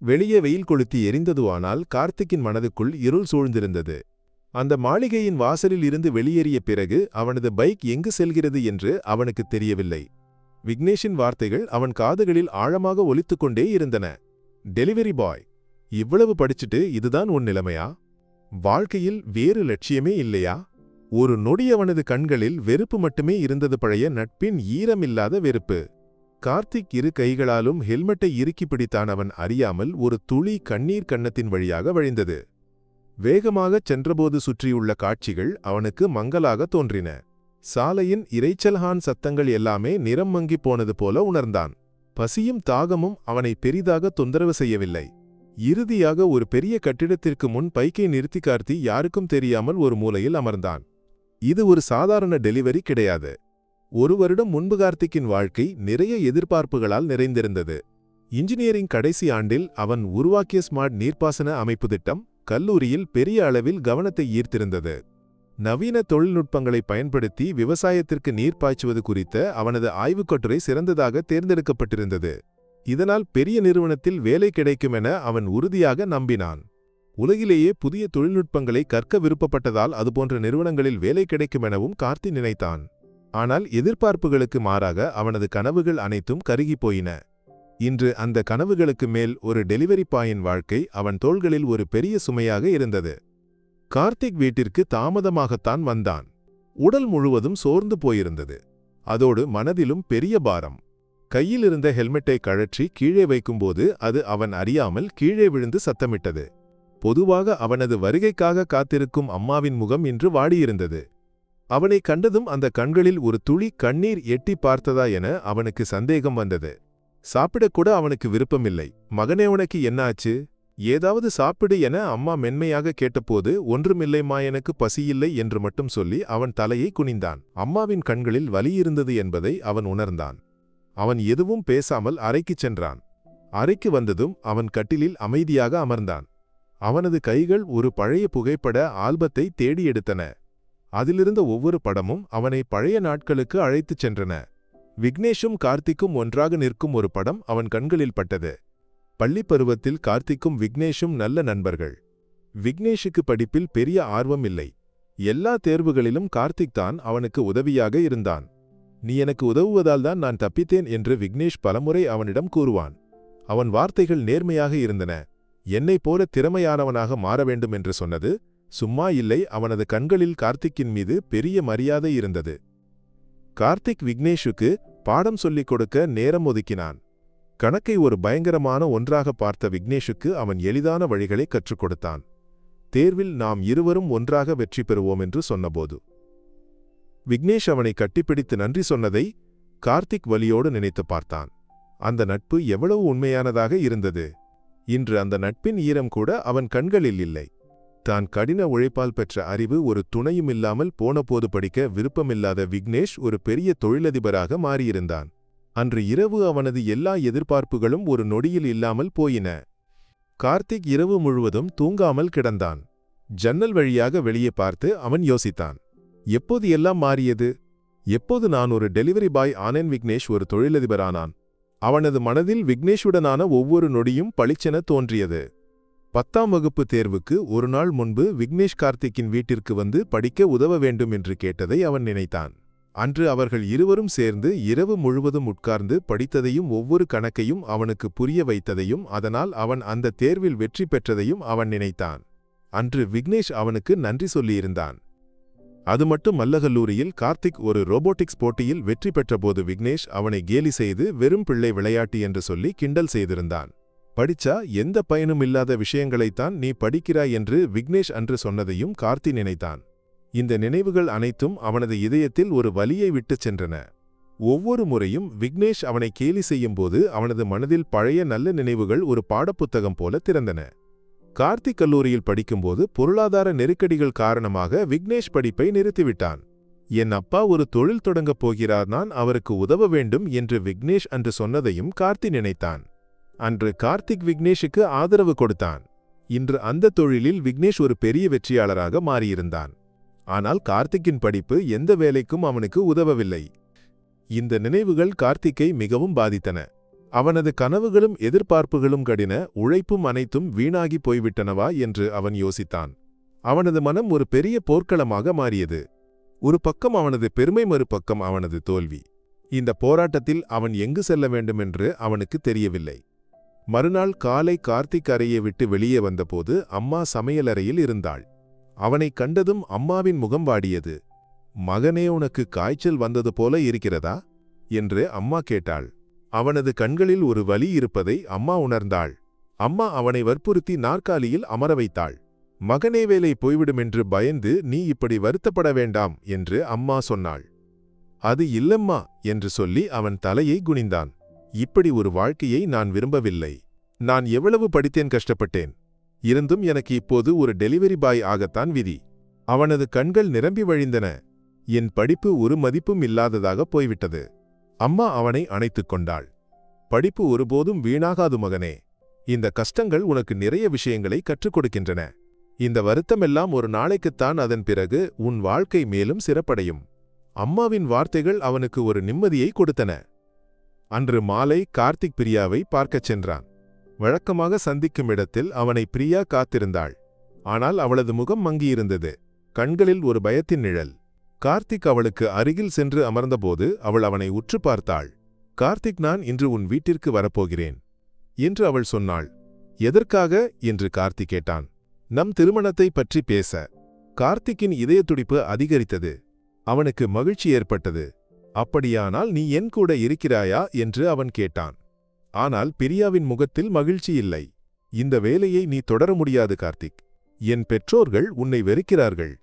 வெளியே வெயில் கொளுத்தி எரிந்ததுவானால் கார்த்திக்கின் மனதுக்குள் இருள் சூழ்ந்திருந்தது. அந்த மாளிகையின் வாசலில் இருந்து வெளியேறிய பிறகு அவனது பைக் எங்கு செல்கிறது என்று அவனுக்குத் தெரியவில்லை. விக்னேஷின் வார்த்தைகள் அவன் காதுகளில் ஆழமாக ஒலித்துக் கொண்டே இருந்தன. டெலிவரி பாய், இவ்வளவு படிச்சுட்டு இதுதான் உன் நிலைமையா? வாழ்க்கையில் வேறு லட்சியமே இல்லையா? ஒரு நொடி அவனது கண்களில் வெறுப்பு மட்டுமே இருந்தது, பழைய நட்பின் ஈரமில்லாத வெறுப்பு. கார்த்திக் இரு கைகளாலும் ஹெல்மெட்டை இறுக்கி பிடித்தான். அவன் அறியாமல் ஒரு துளி கண்ணீர் கன்னத்தின் வழியாக வழிந்தது. வேகமாகச் சென்றபோது சுற்றியுள்ள காட்சிகள் அவனுக்கு மங்கலாக தோன்றின. சாலையின் இரைச்சல்ஹான் சத்தங்கள் எல்லாமே நிறம் மங்கிப் போனது போல உணர்ந்தான். பசியும் தாகமும் அவனை பெரிதாக தொந்தரவு செய்யவில்லை. இறுதியாக ஒரு பெரிய கட்டிடத்திற்கு முன் பைக்கை நிறுத்தி கார்த்தி யாருக்கும் தெரியாமல் ஒரு மூலையில் அமர்ந்தான். இது ஒரு சாதாரண டெலிவரி கிடையாது. ஒரு வருடம் முன்பு கார்த்திக்கின் வாழ்க்கை நிறைய எதிர்பார்ப்புகளால் நிறைந்திருந்தது. இன்ஜினியரிங் கடைசி ஆண்டில் அவன் உருவாக்கிய ஸ்மார்ட் நீர்ப்பாசன அமைப்பு திட்டம் கல்லூரியில் பெரிய அளவில் கவனத்தை ஈர்த்திருந்தது. நவீன தொழில்நுட்பங்களை பயன்படுத்தி விவசாயத்திற்கு நீர் பாய்ச்சுவது குறித்த அவனது ஆய்வுக் கட்டுரை சிறந்ததாக தேர்ந்தெடுக்கப்பட்டிருந்தது. இதனால் பெரிய நிறுவனத்தில் வேலை கிடைக்கும் என அவன் உறுதியாக நம்பினான். உலகிலேயே புதிய தொழில்நுட்பங்களை கற்க விருப்பப்பட்டதால் அதுபோன்ற நிறுவனங்களில் வேலை கிடைக்கும் எனவும் கார்த்தி நினைத்தான். ஆனால் எதிர்பார்ப்புகளுக்கு மாறாக அவனது கனவுகள் அனைத்தும் கருகிப் போயின. இன்று அந்த கனவுகளுக்கு மேல் ஒரு டெலிவரி பாயின் வாழ்க்கை அவன் தோள்களில் ஒரு பெரிய சுமையாக இருந்தது. கார்த்திக் வீட்டிற்கு தாமதமாகத்தான் வந்தான். உடல் முழுவதும் சோர்ந்து போயிருந்தது. அதோடு மனதிலும் பெரிய பாரம். கையில் இருந்த ஹெல்மெட்டை கழற்றி கீழே வைக்கும்போது அது அவன் அறியாமல் கீழே விழுந்து சத்தமிட்டது. பொதுவாக அவனது வருகைக்காக காத்திருக்கும் அம்மாவின் முகம் இன்று வாடியிருந்தது. அவனை கண்டதும் அந்த கண்களில் ஒரு துளி கண்ணீர் எட்டி பார்த்ததா என அவனுக்கு சந்தேகம் வந்தது. சாப்பிடக்கூட அவனுக்கு விருப்பமில்லை. மகனே, உனக்கு என்ன ஆச்சு? ஏதாவது சாப்பிடு என அம்மா மென்மையாக கேட்டபோது, ஒன்றுமில்லைம்மா, எனக்கு பசியில்லை என்று மட்டும் சொல்லி அவன் தலையை குனிந்தான். அம்மாவின் கண்களில் வலியிருந்தது என்பதை அவன் உணர்ந்தான். அவன் எதுவும் பேசாமல் அறைக்குச் சென்றான். அறைக்கு வந்ததும் அவன் கட்டிலில் அமைதியாக அமர்ந்தான். அவனது கைகள் ஒரு பழைய புகைப்பட ஆல்பத்தை தேடி எடுத்தன. அதிலிருந்த ஒவ்வொரு படமும் அவனை பழைய நாட்களுக்கு அழைத்துச் சென்றன. விக்னேஷும் கார்த்திக்கும் ஒன்றாக நிற்கும் ஒரு படம் அவன் கண்களில் பட்டது. பள்ளிப் பருவத்தில் கார்த்திக்கும் விக்னேஷும் நல்ல நண்பர்கள். விக்னேஷுக்கு படிப்பில் பெரிய ஆர்வம் இல்லை. எல்லா தேர்வுகளிலும் கார்த்திக் தான் அவனுக்கு உதவியாக இருந்தான். நீ எனக்கு உதவுவதால்தான் நான் தப்பித்தேன் என்று விக்னேஷ் பலமுறை அவனிடம் கூறுவான். அவன் வார்த்தைகள் நேர்மையாக இருந்தன. என்னைப் போல திறமையானவனாக மாற வேண்டும் என்று சொன்னது சும்மா இல்லை. அவனது கண்களில் கார்த்திக்கின் மீது பெரிய மரியாதை இருந்தது. கார்த்திக் விக்னேஷுக்கு பாடம் சொல்லிக் கொடுக்க நேரம் ஒதுக்கினான். கணக்கை ஒரு பயங்கரமான ஒன்றாக பார்த்த விக்னேஷுக்கு அவன் எளிதான வழிகளை கற்றுக் கொடுத்தான். தேர்வில் நாம் இருவரும் ஒன்றாக வெற்றி பெறுவோம் என்று சொன்னபோது விக்னேஷ் அவனை கட்டிப்பிடித்து நன்றி சொன்னதை கார்த்திக் வலியோடு நினைத்து பார்த்தான். அந்த நட்பு எவ்வளவு உண்மையானதாக இருந்தது. இன்று அந்த நட்பின் ஈரம் கூட அவன் கண்களில் இல்லை. தான் கடின உழைப்பால் பெற்ற அறிவு ஒரு துணையுமில்லாமல் போனபோது படிக்க விருப்பமில்லாத விக்னேஷ் ஒரு பெரிய தொழிலதிபராக மாறியிருந்தான். அன்று இரவு அவனது எல்லா எதிர்பார்ப்புகளும் ஒரு நொடியில் இல்லாமல் போயின. கார்த்திக் இரவு முழுவதும் தூங்காமல் கிடந்தான். ஜன்னல் வழியாக வெளியே பார்த்து அவன் யோசித்தான். எப்போது எல்லாம் மாறியது? எப்போது நான் ஒரு டெலிவரி பாய் ஆனேன்? விக்னேஷ் ஒரு தொழிலதிபரானான். அவனது மனதில் விக்னேஷுடனான ஒவ்வொரு நொடியும் பளிச்சென தோன்றியது. 10ஆம் வகுப்பு தேர்வுக்கு ஒரு நாள் முன்பு விக்னேஷ் கார்த்திக்கின் வீட்டிற்கு வந்து படிக்க உதவ வேண்டும் என்று கேட்டதை அவன் நினைத்தான். அன்று அவர்கள் இருவரும் சேர்ந்து இரவு முழுவதும் உட்கார்ந்து படித்ததையும் ஒவ்வொரு கணக்கையும் அவனுக்கு புரிய வைத்ததையும் அதனால் அவன் அந்த தேர்வில் வெற்றி பெற்றதையும் அவன் நினைத்தான். அன்று விக்னேஷ் அவனுக்கு நன்றி சொல்லியிருந்தான். அது மட்டுமல்ல, கல்லூரியில் கார்த்திக் ஒரு ரோபோட்டிக்ஸ் போட்டியில் வெற்றி பெற்றபோது விக்னேஷ் அவனை கேலி செய்து வெறும் பிள்ளை விளையாட்டு என்று சொல்லி கிண்டல் செய்திருந்தான். படிச்சா எந்த பயனும் இல்லாத விஷயங்களைத்தான் நீ படிக்கிறாய் என்று விக்னேஷ் அன்று சொன்னதையும் கார்த்தி நினைத்தான். இந்த நினைவுகள் அனைத்தும் அவனது இதயத்தில் ஒரு வலியை விட்டுச் சென்றன. ஒவ்வொரு முறையும் விக்னேஷ் அவனை கேலி செய்யும்போது அவனது மனதில் பழைய நல்ல நினைவுகள் ஒரு பாடப்புத்தகம் போல திறந்தன. கார்த்திக் கல்லூரியில் படிக்கும்போது பொருளாதார நெருக்கடிகள் காரணமாக விக்னேஷ் படிப்பை நிறுத்திவிட்டான். என் அப்பா ஒரு தொழில் தொடங்கப் போகிறார், நான் அவருக்கு உதவ வேண்டும் என்று விக்னேஷ் அன்று சொன்னதையும் கார்த்தி நினைத்தான். அன்று கார்த்திக் விக்னேஷுக்கு ஆதரவு கொடுத்தான். இன்று அந்த தொழிலில் விக்னேஷ் ஒரு பெரிய வெற்றியாளராக மாறியிருந்தான். ஆனால் கார்த்திக்கின் படிப்பு எந்த வேலைக்கும் அவனுக்கு உதவவில்லை. இந்த நினைவுகள் கார்த்திக்கை மிகவும் பாதித்தன. அவனது கனவுகளும் எதிர்பார்ப்புகளும் கடின உழைப்பும் அனைத்தும் வீணாகி போய்விட்டனவா என்று அவன் யோசித்தான். அவனது மனம் ஒரு பெரிய போர்க்களமாக மாறியது. ஒரு பக்கம் அவனது பெருமை, மறுபக்கம் அவனது தோல்வி. இந்த போராட்டத்தில் அவன் எங்கு செல்ல வேண்டுமென்று அவனுக்கு தெரியவில்லை. மறுநாள் காலை கார்த்திக் அறையை விட்டு வெளியே வந்தபோது அம்மா சமையலறையில் இருந்தாள். அவனைக் கண்டதும் அம்மாவின் முகம் வாடியது. மகனே, உனக்கு காய்ச்சல் வந்தது போல இருக்கிறதா என்று அம்மா கேட்டாள். அவனது கண்களில் ஒரு வலி இருப்பதை அம்மா உணர்ந்தாள். அம்மா அவனை வற்புறுத்தி நாற்காலியில் அமர வைத்தாள். மகனே, வேலை போய்விடுமென்று பயந்து நீ இப்படி வருத்தப்பட வேண்டாம் என்று அம்மா சொன்னாள். அது இல்லம்மா என்று சொல்லி அவன் தலையை குனிந்தான். இப்படி ஒரு வாழ்க்கையை நான் விரும்பவில்லை. நான் எவ்வளவு படித்தேன், கஷ்டப்பட்டேன். இருந்தும் எனக்கு இப்போது ஒரு டெலிவரி பாய் ஆகத்தான் விதி. அவனது கண்கள் நிரம்பி வழிந்தன. என் படிப்பு ஒரு மதிப்பும் இல்லாததாக போய்விட்டது. அம்மா அவனை அணைத்துக் கொண்டாள். படிப்பு ஒருபோதும் வீணாகாது மகனே. இந்த கஷ்டங்கள் உனக்கு நிறைய விஷயங்களை கற்றுக் கொடுக்கின்றன. இந்த வருத்தமெல்லாம் ஒரு நாளைக்குத்தான், அதன் பிறகு உன் வாழ்க்கை மேலும் சிறப்படையும். அம்மாவின் வார்த்தைகள் அவனுக்கு ஒரு நிம்மதியை கொடுத்தன. அன்று மாலை கார்த்திக் பிரியாவை பார்க்கச் சென்றான். வழக்கமாக சந்திக்கும் இடத்தில் அவனை பிரியா காத்திருந்தாள். ஆனால் அவளது முகம் மங்கியிருந்தது. கண்களில் ஒரு பயத்தின் நிழல். கார்த்திக் அவளுக்கு அருகில் சென்று அமர்ந்தபோது அவள் அவனை உற்று பார்த்தாள். கார்த்திக், நான் இன்று உன் வீட்டிற்கு வரப்போகிறேன் என்று அவள் சொன்னாள். எதற்காக என்று கார்த்திக் கேட்டான். நம் திருமணத்தை பற்றி பேச. கார்த்திக்கின் இதய துடிப்பு அதிகரித்தது. அவனுக்கு மகிழ்ச்சி ஏற்பட்டது. அப்படியானால் நீ என் கூட இருக்கிறாயா என்று அவன் கேட்டான். ஆனால் பிரியாவின் முகத்தில் மகிழ்ச்சி இல்லை. இந்த வேலையை நீ தொடர முடியாது கார்த்திக். என் பெற்றோர்கள் உன்னை வெறுக்கிறார்கள்.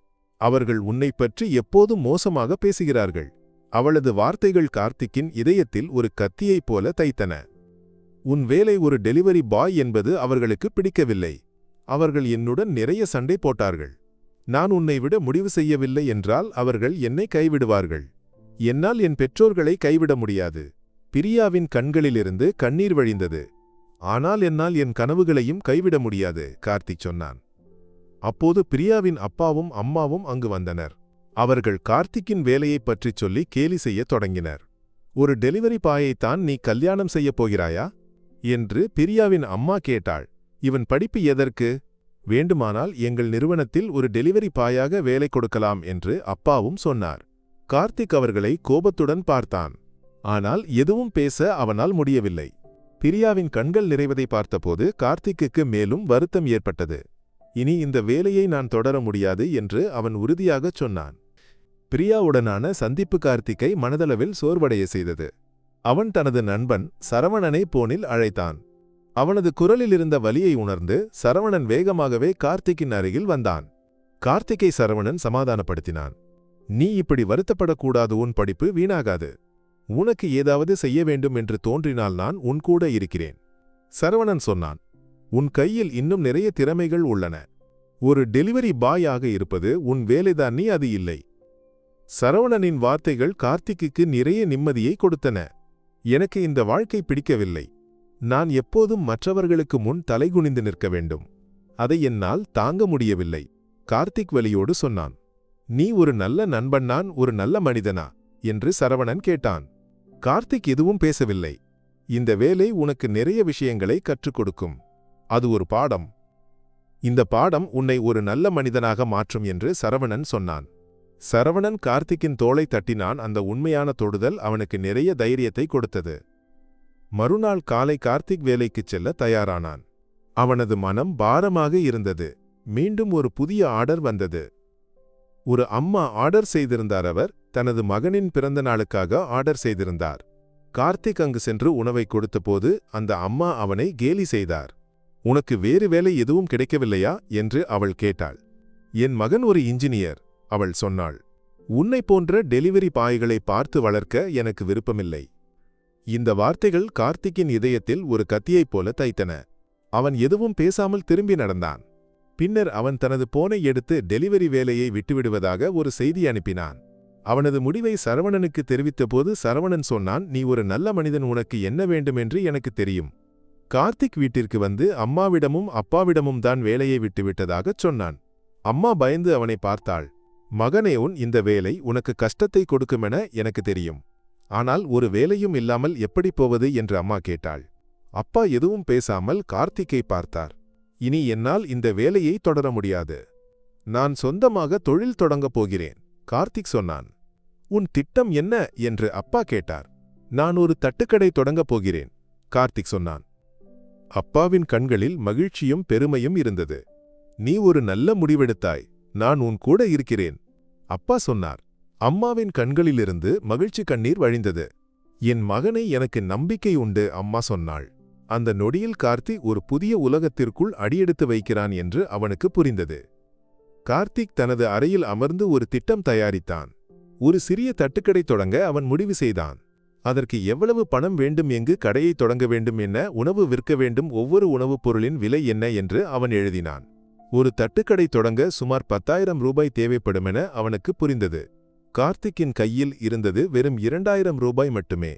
அவர்கள் உன்னை பற்றி எப்போதும் மோசமாக பேசுகிறார்கள். அவளது வார்த்தைகள் கார்த்திக்கின் இதயத்தில் ஒரு கத்தியைப் போல தைத்தன. உன் வேலை ஒரு டெலிவரி பாய் என்பது அவர்களுக்கு பிடிக்கவில்லை. அவர்கள் என்னுடன் நிறைய சண்டை போட்டார்கள். நான் உன்னை விட முடிவு செய்யவில்லை என்றால் அவர்கள் என்னை கைவிடுவார்கள். என்னால் என் பெற்றோர்களை கைவிட முடியாது. பிரியாவின் கண்களிலிருந்து கண்ணீர் வழிந்தது. ஆனால் என்னால் என் கனவுகளையும் கைவிட முடியாது, கார்த்திக் சொன்னான். அப்போது பிரியாவின் அப்பாவும் அம்மாவும் அங்கு வந்தனர். அவர்கள் கார்த்திக்கின் வேலையைப் பற்றிச் சொல்லி கேலி செய்யத் தொடங்கினர். ஒரு டெலிவரி பாயைத்தான் நீ கல்யாணம் செய்யப் போகிறாயா என்று பிரியாவின் அம்மா கேட்டாள். இவன் படிப்பு எதற்கு? வேண்டுமானால் எங்கள் நிறுவனத்தில் ஒரு டெலிவரி பாயாக வேலை கொடுக்கலாம் என்று அப்பாவும் சொன்னார். கார்த்திக் அவர்களை கோபத்துடன் பார்த்தான். ஆனால் எதுவும் பேச அவனால் முடியவில்லை. பிரியாவின் கண்கள் நிறைவதை பார்த்தபோது கார்த்திக்குக்கு மேலும் வருத்தம் ஏற்பட்டது. இனி இந்த வேலையை நான் தொடர முடியாது என்று அவன் உறுதியாகச் சொன்னான். பிரியாவுடனான சந்திப்பு கார்த்திக்கை மனதளவில் சோர்வடைய செய்தது. அவன் தனது நண்பன் சரவணனை போனில் அழைத்தான். அவனது குரலில் இருந்த வலியை உணர்ந்து சரவணன் வேகமாகவே கார்த்திக்கின் அருகில் வந்தான். கார்த்திக்கை சரவணன் சமாதானப்படுத்தினான். நீ இப்படி வருத்தப்படக்கூடாது, உன் படிப்பு வீணாகாது. உனக்கு ஏதாவது செய்ய வேண்டும் என்று தோன்றினால் நான் உன் கூட இருக்கிறேன். சரவணன் சொன்னான். உன் கையில் இன்னும் நிறைய திறமைகள் உள்ளன. ஒரு டெலிவரி பாய் ஆக இருப்பது உன் வேலைதான், நீ அது இல்லை. சரவணனின் வார்த்தைகள் கார்த்திக்கு நிறைய நிம்மதியை கொடுத்தன. எனக்கு இந்த வாழ்க்கை பிடிக்கவில்லை. நான் எப்போதும் மற்றவர்களுக்கு முன் தலைகுனிந்து நிற்க வேண்டும். அதை என்னால் தாங்க முடியவில்லை, கார்த்திக் வலியோடு சொன்னான். நீ ஒரு நல்ல நண்பன், நான் ஒரு நல்ல மனிதனா என்று சரவணன் கேட்டான். கார்த்திக் எதுவும் பேசவில்லை. இந்த வேலை உனக்கு நிறைய விஷயங்களை கற்றுக் கொடுக்கும். அது ஒரு பாடம். இந்த பாடம் உன்னை ஒரு நல்ல மனிதனாக மாற்றும் என்று சரவணன் சொன்னான். சரவணன் கார்த்திக்கின் தோளை தட்டினான். அந்த உண்மையான தொடுதல் அவனுக்கு நிறைய தைரியத்தை கொடுத்தது. மறுநாள் காலை கார்த்திக் வேலைக்குச் செல்ல தயாரானான். அவனது மனம் பாரமாக இருந்தது. மீண்டும் ஒரு புதிய ஆர்டர் வந்தது. ஒரு அம்மா ஆர்டர் செய்திருந்தார். அவர் தனது மகனின் பிறந்த நாளுக்காக ஆர்டர் செய்திருந்தார். கார்த்திக் அங்கு சென்று உணவை கொடுத்தபோது அந்த அம்மா அவனை கேலி செய்தார். உனக்கு வேறு வேலை எதுவும் கிடைக்கவில்லையா என்று அவள் கேட்டாள். என் மகன் ஒரு இன்ஜினியர், அவள் சொன்னாள். உன்னை போன்ற டெலிவரி பாய்களை பார்த்து வளர்க்க எனக்கு விருப்பமில்லை. இந்த வார்த்தைகள் கார்த்திக்கின் இதயத்தில் ஒரு கத்தியைப் போல தைத்தன. அவன் எதுவும் பேசாமல் திரும்பி நடந்தான். பின்னர் அவன் தனது போனை எடுத்து டெலிவரி வேலையை விட்டுவிடுவதாக ஒரு செய்தி அனுப்பினான். அவனது முடிவை சரவணனுக்கு தெரிவித்தபோது சரவணன் சொன்னான். நீ ஒரு நல்ல மனிதன், உனக்கு என்ன வேண்டுமென்று எனக்கு தெரியும். கார்த்திக் வீட்டிற்கு வந்து அம்மாவிடமும் அப்பாவிடமும் தான் வேலையை விட்டுவிட்டதாகச் சொன்னான். அம்மா பயந்து அவனை பார்த்தாள். மகனே, உன் இந்த வேலை உனக்கு கஷ்டத்தை கொடுக்குமென எனக்கு தெரியும். ஆனால் ஒரு வேலையும் இல்லாமல் எப்படி போவது என்று அம்மா கேட்டாள். அப்பா எதுவும் பேசாமல் கார்த்திக்கை பார்த்தார். இனி என்னால் இந்த வேலையை தொடர முடியாது. நான் சொந்தமாக தொழில் தொடங்கப் போகிறேன், கார்த்திக் சொன்னான். உன் திட்டம் என்ன என்று அப்பா கேட்டார். நான் ஒரு தட்டுக்கடை தொடங்கப் போகிறேன், கார்த்திக் சொன்னான். அப்பாவின் கண்களில் மகிழ்ச்சியும் பெருமையும் இருந்தது. நீ ஒரு நல்ல முடிவெடுத்தாய், நான் உன் கூட இருக்கிறேன், அப்பா சொன்னார். அம்மாவின் கண்களிலிருந்து மகிழ்ச்சி கண்ணீர் வழிந்தது. என் மகனை எனக்கு நம்பிக்கை உண்டு, அம்மா சொன்னாள். அந்த நொடியில் கார்த்திக் ஒரு புதிய உலகத்திற்குள் அடியெடுத்து வைக்கிறான் என்று அவனுக்கு புரிந்தது. கார்த்திக் தனது அறையில் அமர்ந்து ஒரு திட்டம் தயாரித்தான். ஒரு சிறிய தட்டுக்கடை தொடங்க அவன் முடிவு செய்தான். அதற்கு எவ்வளவு பணம் வேண்டும், எங்கு கடையை தொடங்க வேண்டும், என்ன உணவு விற்க வேண்டும், ஒவ்வொரு உணவுப் பொருளின் விலை என்ன என்று அவன் எழுதினான். ஒரு தட்டுக்கடை தொடங்க சுமார் 10,000 ரூபாய் தேவைப்படுமென அவனுக்கு புரிந்தது. கார்த்திக்கின் கையில் இருந்தது வெறும் 2,000 ரூபாய் மட்டுமே.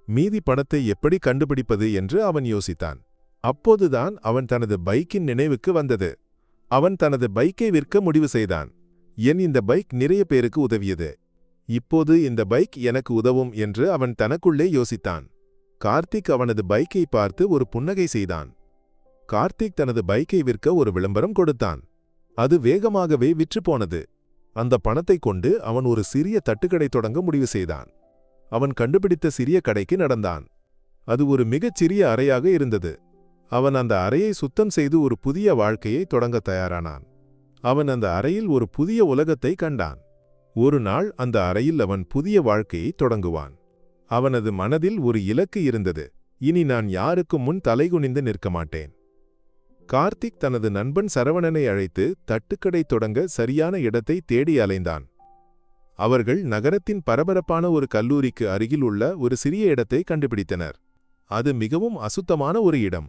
மீதி பணத்தை எப்படி கண்டுபிடிப்பது என்று அவன் யோசித்தான். அப்போதுதான் அவன் தனது பைக்கின் நினைவுக்கு வந்தது. அவன் தனது பைக்கை விற்க முடிவு செய்தான். இந்த பைக் நிறைய பேருக்கு உதவியது, இப்போது இந்த பைக் எனக்கு உதவும் என்று அவன் தனக்குள்ளே யோசித்தான். கார்த்திக் அவனது பைக்கை பார்த்து ஒரு புன்னகை செய்தான். கார்த்திக் தனது பைக்கை விற்க ஒரு விளம்பரம் கொடுத்தான். அது வேகமாகவே விற்று போனது. அந்த பணத்தை கொண்டு அவன் ஒரு சிறிய தட்டுக்கடை தொடங்க முடிவு செய்தான். அவன் கண்டுபிடித்த சிறிய கடைக்கு நடந்தான். அது ஒரு மிகச் சிறிய அறையாக இருந்தது. அவன் அந்த அறையை சுத்தம் செய்து ஒரு புதிய வாழ்க்கையை தொடங்க தயாரானான். அவன் அந்த அறையில் ஒரு புதிய உலகத்தை கண்டான். ஒரு நாள் அந்த அறையில் அவன் புதிய வாழ்க்கையை தொடங்குவான். அவனது மனதில் ஒரு இலக்கு இருந்தது. இனி நான் யாருக்கும் முன் தலைகுனிந்து நிற்க மாட்டேன். கார்த்திக் தனது நண்பன் சரவணனை அழைத்து தட்டுக்கடை தொடங்க சரியான இடத்தை தேடி அலைந்தான். அவர்கள் நகரத்தின் பரபரப்பான ஒரு கல்லூரிக்கு அருகில் உள்ள ஒரு சிறிய இடத்தை கண்டுபிடித்தனர். அது மிகவும் அசுத்தமான ஒரு இடம்.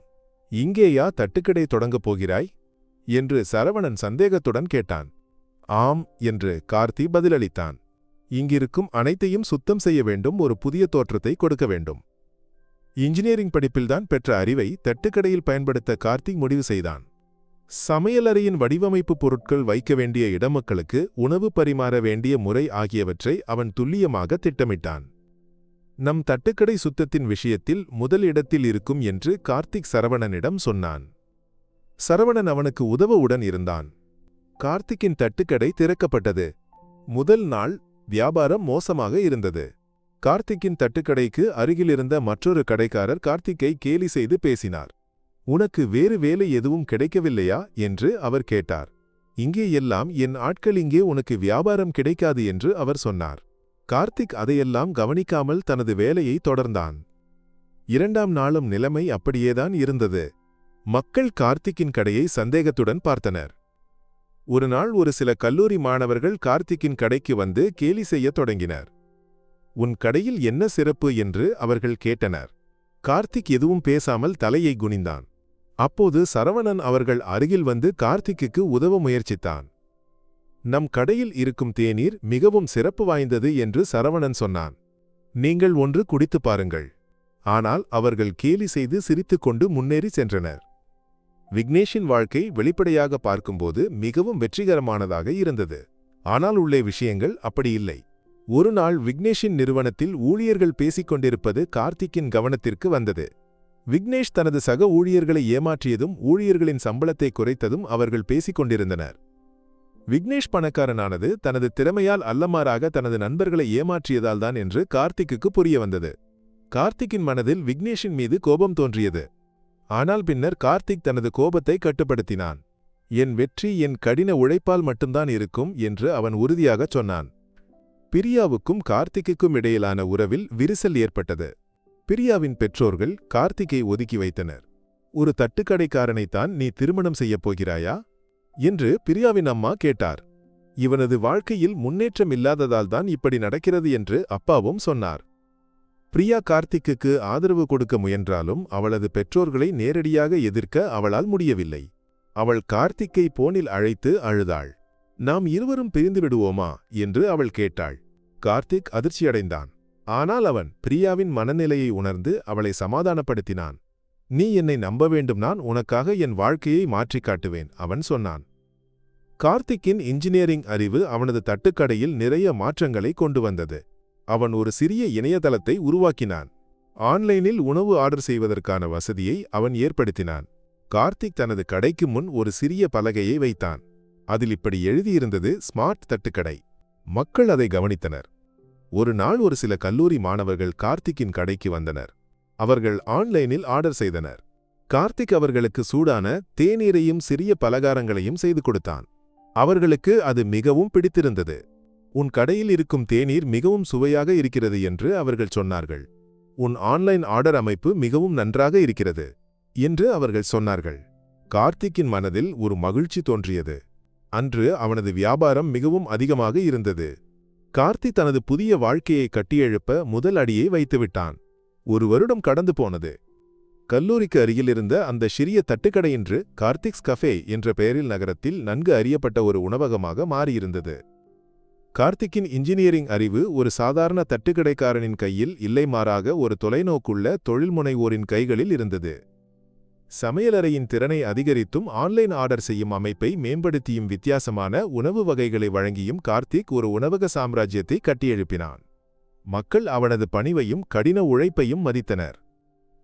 இங்கேயா தட்டுக்கடை தொடங்கப் போகிறாய் என்று சரவணன் சந்தேகத்துடன் கேட்டான். ஆம் என்று கார்த்தி பதிலளித்தான். இங்கிருக்கும் அனைத்தையும் சுத்தம் செய்ய வேண்டும், ஒரு புதிய தோற்றத்தை கொடுக்க வேண்டும். இன்ஜினியரிங் படிப்பில்தான் பெற்ற அறிவை தட்டுக்கடையில் பயன்படுத்த கார்த்திக் முடிவு செய்தான். சமையலறையின் வடிவமைப்பு, பொருட்கள் வைக்க வேண்டிய இடமக்களுக்கு உணவு பரிமாற வேண்டிய முறை ஆகியவற்றை அவன் துல்லியமாக திட்டமிட்டான். நம் தட்டுக்கடை சுத்தத்தின் விஷயத்தில் முதல் இடத்தில் இருக்கும் என்று கார்த்திக் சரவணனிடம் சொன்னான். சரவணன் அவனுக்கு உதவ உடன் இருந்தான். கார்த்திக்கின் தட்டுக்கடை திறக்கப்பட்டது. முதல் நாள் வியாபாரம் மோசமாக இருந்தது. கார்த்திக்கின் தட்டுக்கடைக்கு அருகிலிருந்த மற்றொரு கடைக்காரர் கார்த்திக்கை கேலி செய்து பேசினார். உனக்கு வேறு வேலை எதுவும் கிடைக்கவில்லையா என்று அவர் கேட்டார். இங்கே எல்லாம் என் ஆட்கள், இங்கே உனக்கு வியாபாரம் கிடைக்காது என்று அவர் சொன்னார். கார்த்திக் அதையெல்லாம் கவனிக்காமல் தனது வேலையை தொடர்ந்தான். 2ஆம் நாளும் நிலைமை அப்படியேதான் இருந்தது. மக்கள் கார்த்திக்கின் கடையை சந்தேகத்துடன் பார்த்தனர். ஒரு நாள் ஒரு சில கல்லூரி மாணவர்கள் கார்த்திக்கின் கடைக்கு வந்து கேலி செய்யத் தொடங்கினர். உன் கடையில் என்ன சிறப்பு என்று அவர்கள் கேட்டனர். கார்த்திக் எதுவும் பேசாமல் தலையை குனிந்தான். அப்போது சரவணன் அவர்கள் அருகில் வந்து கார்த்திக்குக்கு உதவ முயற்சித்தான். நம் கடையில் இருக்கும் தேநீர் மிகவும் சிறப்பு வாய்ந்தது என்று சரவணன் சொன்னான். நீங்கள் ஒன்று குடித்து பாருங்கள். ஆனால் அவர்கள் கேலி செய்து சிரித்துக்கொண்டு முன்னேறி சென்றனர். விக்னேஷின் வாழ்க்கை வெளிப்படையாக பார்க்கும்போது மிகவும் வெற்றிகரமானதாக இருந்தது. ஆனால் உள்ளே விஷயங்கள் அப்படி இல்லை. ஒரு நாள் விக்னேஷின் நிறுவனத்தில் ஊழியர்கள் பேசிக்கொண்டிருப்பது கார்த்திக்கின் கவனத்திற்கு வந்தது. விக்னேஷ் தனது சக ஊழியர்களை ஏமாற்றியதும் ஊழியர்களின் சம்பளத்தை குறைத்ததும் அவர்கள் பேசிக்கொண்டிருந்தனர். விக்னேஷ் பணக்காரனானது தனது திறமையால் அல்லமாறாக தனது நண்பர்களை ஏமாற்றியதால்தான் என்று கார்த்திக்குக்கு புரிய வந்தது. கார்த்திக்கின் மனதில் விக்னேஷின் மீது கோபம் தோன்றியது. ஆனால் பின்னர் கார்த்திக் தனது கோபத்தை கட்டுப்படுத்தினான். என் வெற்றி என் கடின உழைப்பால் மட்டும்தான் இருக்கும் என்று அவன் உறுதியாகச் சொன்னான். பிரியாவுக்கும் கார்த்திக்குக்கும் இடையிலான உறவில் விரிசல் ஏற்பட்டது. பிரியாவின் பெற்றோர்கள் கார்த்திக்கை ஒதுக்கி வைத்தனர். ஒரு தட்டுக்கடைக்காரனைத்தான் நீ திருமணம் செய்யப் போகிறாயா என்று பிரியாவின் அம்மா கேட்டார். இவனது வாழ்க்கையில் முன்னேற்றம் இல்லாததால்தான் இப்படி நடக்கிறது என்று அப்பாவும் சொன்னார். பிரியா கார்த்திக்குக்கு ஆதரவு கொடுக்க முயன்றாலும் அவளது பெற்றோர்களை நேரடியாக எதிர்க்க அவளால் முடியவில்லை. அவள் கார்த்திக்கை போனில் அழைத்து அழுதாள். நாம் இருவரும் பிரிந்து விடுவோமா என்று அவள் கேட்டாள். கார்த்திக் அதிர்ச்சியடைந்தான். ஆனால் அவன் பிரியாவின் மனநிலையை உணர்ந்து அவளை சமாதானப்படுத்தினான். நீ என்னை நம்ப வேண்டும், நான் உனக்காக என் வாழ்க்கையை மாற்றிக் காட்டுவேன், அவன் சொன்னான். கார்த்திக்கின் இன்ஜினியரிங் அறிவு அவனது தட்டுக்கடையில் நிறைய மாற்றங்களை கொண்டு வந்தது. அவன் ஒரு சிறிய இணையதளத்தை உருவாக்கினான். ஆன்லைனில் உணவு ஆர்டர் செய்வதற்கான வசதியை அவன் ஏற்படுத்தினான். கார்த்திக் தனது கடைக்கு முன் ஒரு சிறிய பலகையை வைத்தான். அதில் இப்படி எழுதியிருந்தது, ஸ்மார்ட் தட்டுக்கடை. மக்கள் அதை கவனித்தனர். ஒரு நாள் ஒரு சில கல்லூரி மாணவர்கள் கார்த்திக்கின் கடைக்கு வந்தனர். அவர்கள் ஆன்லைனில் ஆர்டர் செய்தனர். கார்த்திக் அவர்களுக்கு சூடான தேநீரையும் சிறிய பலகாரங்களையும் செய்து கொடுத்தான். அவர்களுக்கு அது மிகவும் பிடித்திருந்தது. உன் கடையில் இருக்கும் தேநீர் மிகவும் சுவையாக இருக்கிறது என்று அவர்கள் சொன்னார்கள். உன் ஆன்லைன் ஆர்டர் அமைப்பு மிகவும் நன்றாக இருக்கிறது என்று அவர்கள் சொன்னார்கள். கார்த்திக்கின் மனதில் ஒரு மகிழ்ச்சி தோன்றியது. அன்று அவனது வியாபாரம் மிகவும் அதிகமாக இருந்தது. கார்த்திக் தனது புதிய வாழ்க்கையை கட்டியெழுப்ப முதல் அடியை வைத்துவிட்டான். ஒரு வருடம் கடந்து போனது. கல்லூரிக்கு அருகிலிருந்த அந்த சிறிய தட்டுக்கடை இன்று கார்த்திக்ஸ் கஃபே என்ற பெயரில் நகரத்தில் நன்கு அறியப்பட்ட ஒரு உணவகமாக மாறியிருந்தது. கார்த்திக்கின் இன்ஜினியரிங் அறிவு ஒரு சாதாரண தட்டுக்கடைக்காரனின் கையில் இல்லை, மாறாக ஒரு தொலைநோக்குள்ள தொழில்முனைவோரின் கைகளில் இருந்தது. சமையலறையின் திறனை அதிகரித்தும் ஆன்லைன் ஆர்டர் செய்யும் அமைப்பை மேம்படுத்தியும் வித்தியாசமான உணவு வகைகளை வழங்கியும் கார்த்திக் ஒரு உணவக சாம்ராஜ்யத்தை கட்டியெழுப்பினான். மக்கள் அவனது பணிவையும் கடின உழைப்பையும் மதித்தனர்.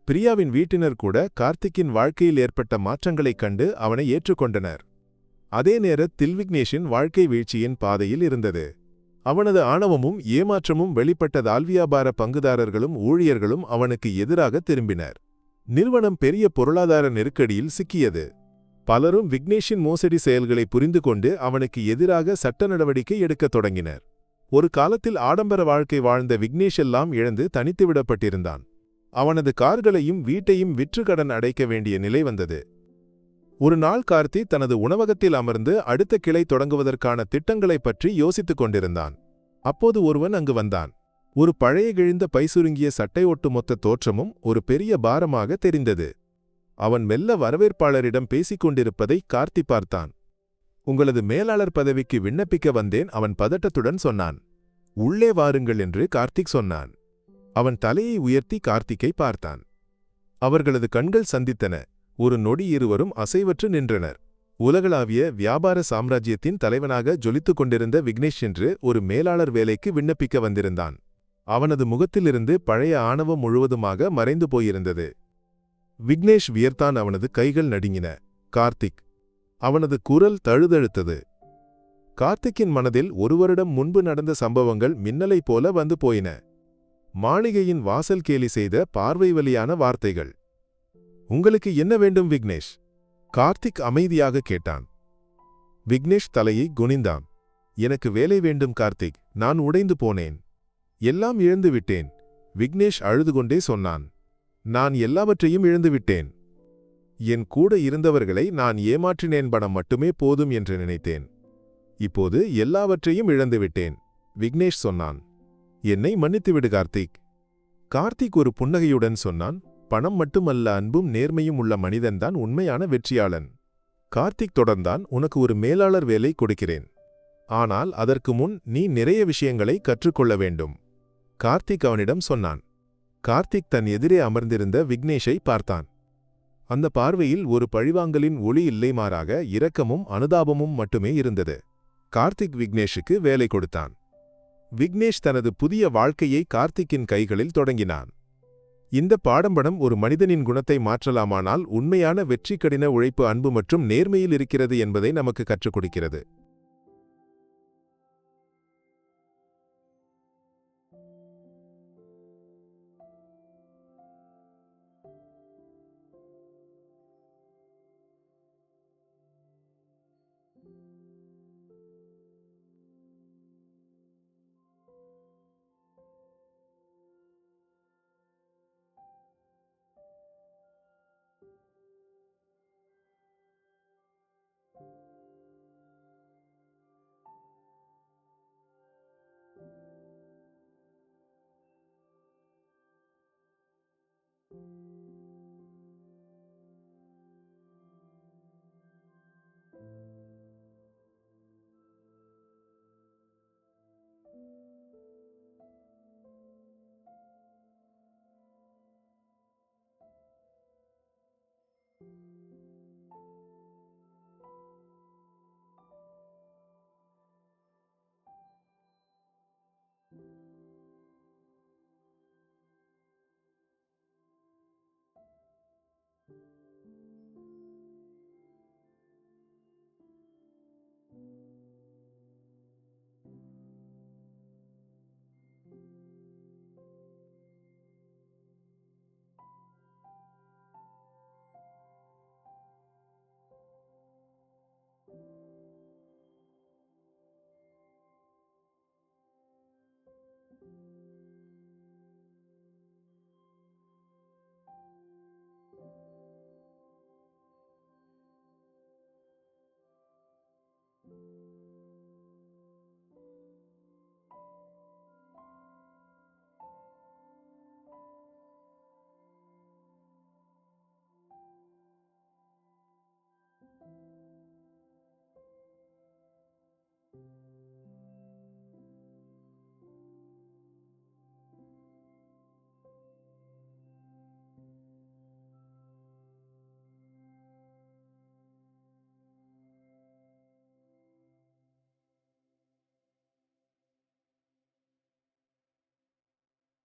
பிரியாவின் வீட்டினர் கூட கார்த்திக்கின் வாழ்க்கையில் ஏற்பட்ட மாற்றங்களைக் கண்டு அவனை ஏற்றுக்கொண்டனர். அதே நேரத்தில் விக்னேஷின் வாழ்க்கை வீழ்ச்சியின் பாதையில் இருந்தது. அவனது ஆணவமும் ஏமாற்றமும் வெளிப்பட்டதால் வியாபார பங்குதாரர்களும் ஊழியர்களும் அவனுக்கு எதிராக திரும்பினர். நிறுவனம் பெரிய பொருளாதார நெருக்கடியில் சிக்கியது. பலரும் விக்னேஷின் மோசடி செயல்களை புரிந்து கொண்டு அவனுக்கு எதிராக சட்ட நடவடிக்கை எடுக்கத் தொடங்கினர். ஒரு காலத்தில் ஆடம்பர வாழ்க்கை வாழ்ந்த விக்னேஷ் எல்லாம் இழந்து தனித்துவிடப்பட்டிருந்தான். அவனது கார்களையும் வீட்டையும் விற்று கடன் அடைக்க வேண்டிய நிலை வந்தது. ஒரு நாள் கார்த்தி தனது உணவகத்தில் அமர்ந்து அடுத்த கிளை தொடங்குவதற்கான திட்டங்களைப் பற்றி யோசித்துக் கொண்டிருந்தான். அப்போது ஒருவன் அங்கு வந்தான். ஒரு பழைய கிழிந்த பைசுருங்கிய சட்டை ஒட்டுமொத்த தோற்றமும் ஒரு பெரிய பாரமாக தெரிந்தது. அவன் மெல்ல வரவேற்பாளரிடம் பேசிக் கொண்டிருப்பதை கார்த்தி பார்த்தான். உங்களது மேலாளர் பதவிக்கு விண்ணப்பிக்க வந்தேன், அவன் பதட்டத்துடன் சொன்னான். உள்ளே வாருங்கள் என்று கார்த்திக் சொன்னான். அவன் தலையை உயர்த்தி கார்த்திக்கை பார்த்தான். அவர்களது கண்கள் சந்தித்தன. ஒரு நொடி இருவரும் அசைவற்று நின்றனர். உலகளாவிய வியாபார சாம்ராஜ்யத்தின் தலைவனாக ஜொலித்துக் கொண்டிருந்த விக்னேஷ் என்று ஒரு மேலாளர் வேலைக்கு விண்ணப்பிக்க வந்திருந்தான். அவனது முகத்திலிருந்து பழைய ஆணவம் முழுவதுமாக மறைந்து போயிருந்தது. விக்னேஷ் வியர்த்தான். அவனது கைகள் நடுங்கின. கார்த்திக். அவனது குரல் தழுதழுத்தது. கார்த்திக்கின் மனதில் ஒரு வருடம் முன்பு நடந்த சம்பவங்கள் மின்னலைப் போல வந்து போயின. மாளிகையின் வாசல் கேலி செய்த பார்வை வலியான வார்த்தைகள். உங்களுக்கு என்ன வேண்டும் விக்னேஷ்? கார்த்திக் அமைதியாக கேட்டான். விக்னேஷ் தலையை குனிந்தான். எனக்கு வேலை வேண்டும் கார்த்திக், நான் உடைந்து போனேன். எல்லாம் இழந்துவிட்டேன். விக்னேஷ் அழுதுகொண்டே சொன்னான். நான் எல்லாவற்றையும் இழந்துவிட்டேன். என் கூட இருந்தவர்களை நான் ஏமாற்றினேன், பணம் மட்டுமே போதும் என்று நினைத்தேன். இப்போது எல்லாவற்றையும் இழந்துவிட்டேன். விக்னேஷ் சொன்னான். என்னை மன்னித்துவிடு கார்த்திக். கார்த்திக் ஒரு புன்னகையுடன் சொன்னான். பணம் மட்டுமல்ல, அன்பும் நேர்மையும் உள்ள மனிதன்தான் உண்மையான வெற்றியாளன். கார்த்திக் தொடர்ந்தான். உனக்கு ஒரு மேலாளர் வேலை கொடுக்கிறேன். ஆனால் அதற்கு முன் நீ நிறைய விஷயங்களை கற்றுக்கொள்ள வேண்டும். கார்த்திக் அவனிடம் சொன்னான். கார்த்திக் தன் எதிரே அமர்ந்திருந்த விக்னேஷை பார்த்தான். அந்த பார்வையில் ஒரு பழிவாங்கலின் ஒளி இல்லை, மாறாக இரக்கமும் அனுதாபமும் மட்டுமே இருந்தது. கார்த்திக் விக்னேஷுக்கு வேலை கொடுத்தான். விக்னேஷ் தனது புதிய வாழ்க்கையை கார்த்திக்கின் கைகளில் தொடங்கினான். இந்த பாடம்படம் ஒரு மனிதனின் குணத்தை மாற்றலாமானால் உண்மையான வெற்றி கடின உழைப்பு, அன்பு மற்றும் நேர்மையில் இருக்கிறது என்பதை நமக்கு கற்றுக் கொடுக்கிறது.